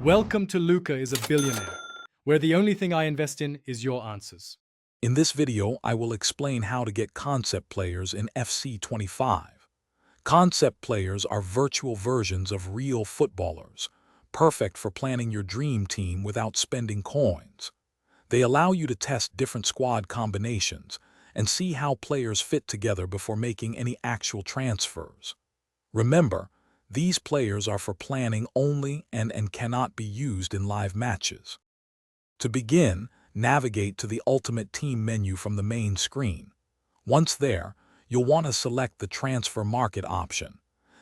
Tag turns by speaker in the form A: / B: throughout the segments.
A: Welcome to Luca is a Billionaire, where the only thing I invest in is your answers.
B: In this video, I will explain how to get concept players in FC25. Concept players are virtual versions of real footballers, perfect for planning your dream team without spending coins. They allow you to test different squad combinations and see how players fit together before making any actual transfers. Remember, these players are for planning only and cannot be used in live matches. To begin, navigate to the Ultimate Team menu from the main screen. Once there, you'll want to select the Transfer Market option.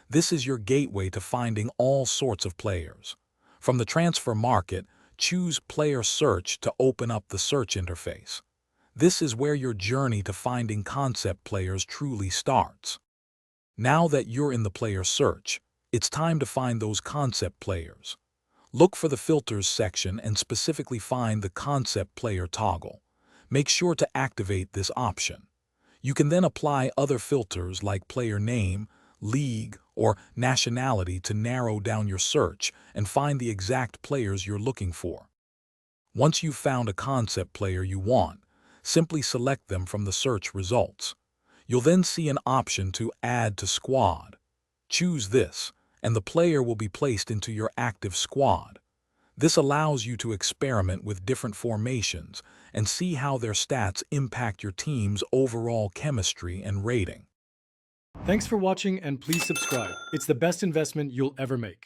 B: This is your gateway to finding all sorts of players. From the Transfer Market, choose Player Search to open up the search interface. This is where your journey to finding concept players truly starts. Now that you're in the player search, it's time to find those concept players. Look for the Filters section and specifically find the Concept Player toggle. Make sure to activate this option. You can then apply other filters like player name, league, or nationality to narrow down your search and find the exact players you're looking for. Once you've found a concept player you want, simply select them from the search results. You'll then see an option to Add to Squad. Choose this, and the player will be placed into your active squad. This allows you to experiment with different formations and see how their stats impact your team's overall chemistry and rating.
A: Thanks for watching and please subscribe. It's the best investment you'll ever make.